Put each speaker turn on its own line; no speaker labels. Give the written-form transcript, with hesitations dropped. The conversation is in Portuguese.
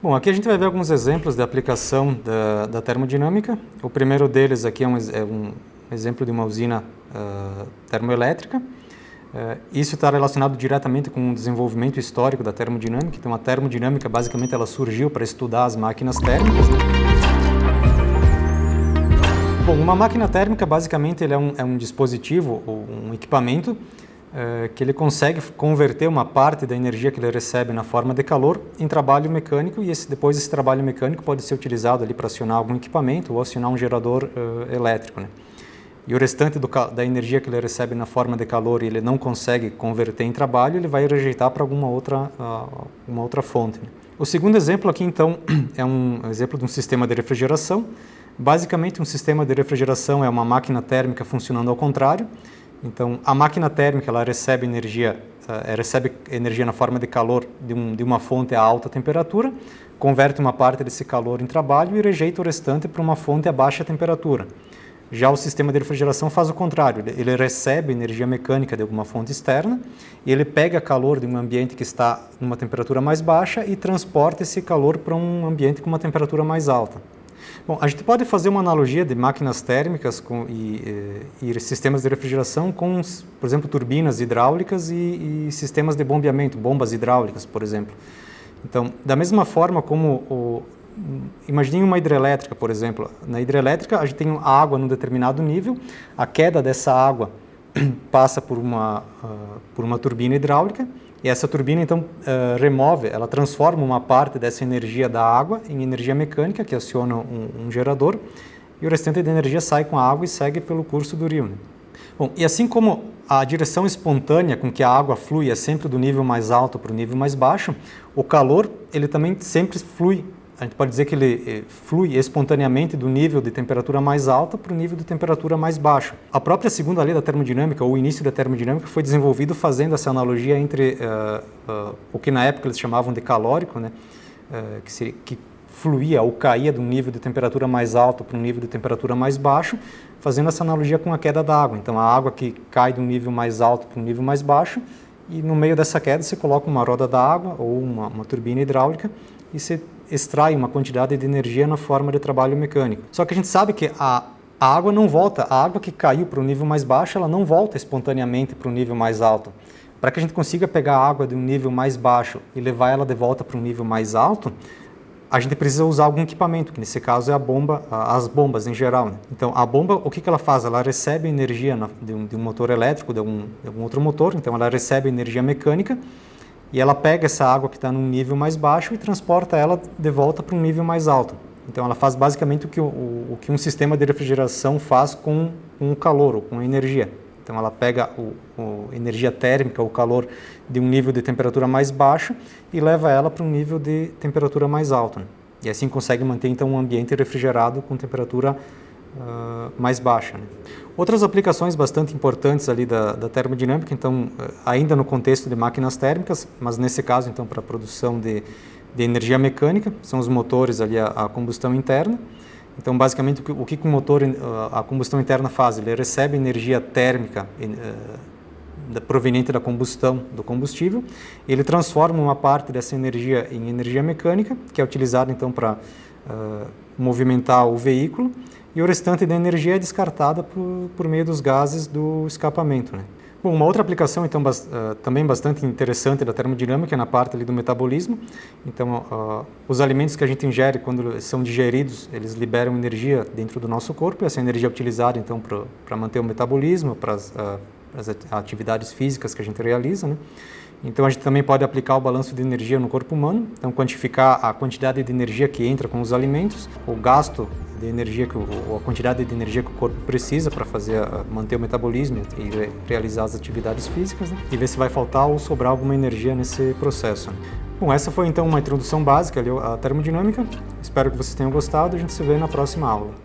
Bom, aqui a gente vai ver alguns exemplos de aplicação da termodinâmica. O primeiro deles aqui é um exemplo de uma usina termoelétrica. Isso está relacionado diretamente com o desenvolvimento histórico da termodinâmica. Então, a termodinâmica, basicamente, ela surgiu para estudar as máquinas térmicas, né? Bom, uma máquina térmica, basicamente, ele é um dispositivo ou um equipamento que ele consegue converter uma parte da energia que ele recebe na forma de calor em trabalho mecânico, e depois esse trabalho mecânico pode ser utilizado ali para acionar algum equipamento ou acionar um gerador elétrico, né? E o restante da energia que ele recebe na forma de calor e ele não consegue converter em trabalho, ele vai rejeitar para alguma outra fonte, né? O segundo exemplo aqui, então, é um exemplo de um sistema de refrigeração. Basicamente, um sistema de refrigeração é uma máquina térmica funcionando ao contrário. Então, a máquina térmica ela recebe energia na forma de calor de uma fonte a alta temperatura, converte uma parte desse calor em trabalho e rejeita o restante para uma fonte a baixa temperatura. Já o sistema de refrigeração faz o contrário, ele recebe energia mecânica de alguma fonte externa e ele pega calor de um ambiente que está numa temperatura mais baixa e transporta esse calor para um ambiente com uma temperatura mais alta. Bom, a gente pode fazer uma analogia de máquinas térmicas e sistemas de refrigeração com, por exemplo, turbinas hidráulicas e sistemas de bombeamento, bombas hidráulicas, por exemplo. Então, da mesma forma como imagine uma hidrelétrica, por exemplo. Na hidrelétrica, a gente tem água num determinado nível, a queda dessa água passa por uma turbina hidráulica, e essa turbina, então, ela transforma uma parte dessa energia da água em energia mecânica, que aciona um gerador, e o restante da energia sai com a água e segue pelo curso do rio, né? Bom, e assim como a direção espontânea com que a água flui é sempre do nível mais alto para o nível mais baixo, o calor, ele também sempre flui. A gente pode dizer que ele flui espontaneamente do nível de temperatura mais alta para o nível de temperatura mais baixo. A própria segunda lei da termodinâmica, ou o início da termodinâmica, foi desenvolvido fazendo essa analogia entre o que na época eles chamavam de calórico, né, que fluía ou caía de um nível de temperatura mais alto para um nível de temperatura mais baixo, fazendo essa analogia com a queda da água. Então, a água que cai de um nível mais alto para um nível mais baixo, e no meio dessa queda você coloca uma roda d'água ou uma turbina hidráulica e você extrai uma quantidade de energia na forma de trabalho mecânico. Só que a gente sabe que a água não volta, a água que caiu para o nível mais baixo, ela não volta espontaneamente para o nível mais alto. Para que a gente consiga pegar a água de um nível mais baixo e levar ela de volta para um nível mais alto, a gente precisa usar algum equipamento, que nesse caso é as bombas em geral, né? Então, a bomba, o que ela faz? Ela recebe energia de um motor elétrico, de algum outro motor, então ela recebe energia mecânica, e ela pega essa água que está num nível mais baixo e transporta ela de volta para um nível mais alto. Então, ela faz basicamente o que um sistema de refrigeração faz com o calor, ou com a energia. Então, ela pega a energia térmica, o calor de um nível de temperatura mais baixo e leva ela para um nível de temperatura mais alto, né? E assim consegue manter, então, um ambiente refrigerado com temperatura mais baixa, né? Outras aplicações bastante importantes ali da termodinâmica, então, ainda no contexto de máquinas térmicas, mas nesse caso, então, para a produção de energia mecânica, são os motores ali, a combustão interna. Então, basicamente, o que o motor, a combustão interna faz? Ele recebe energia térmica proveniente da combustão do combustível, ele transforma uma parte dessa energia em energia mecânica, que é utilizada, então, para movimentar o veículo, e o restante da energia é descartada por meio dos gases do escapamento, né? Bom, uma outra aplicação, então, também bastante interessante da termodinâmica é na parte ali do metabolismo. Então, os alimentos que a gente ingere, quando são digeridos, eles liberam energia dentro do nosso corpo, e essa energia é utilizada, então, para manter o metabolismo, para as atividades físicas que a gente realiza, né? Então, a gente também pode aplicar o balanço de energia no corpo humano, então quantificar a quantidade de energia que entra com os alimentos, o gasto de energia, ou a quantidade de energia que o corpo precisa para manter o metabolismo e realizar as atividades físicas, né? E ver se vai faltar ou sobrar alguma energia nesse processo, né? Bom, essa foi então uma introdução básica à termodinâmica. Espero que vocês tenham gostado. A gente se vê na próxima aula.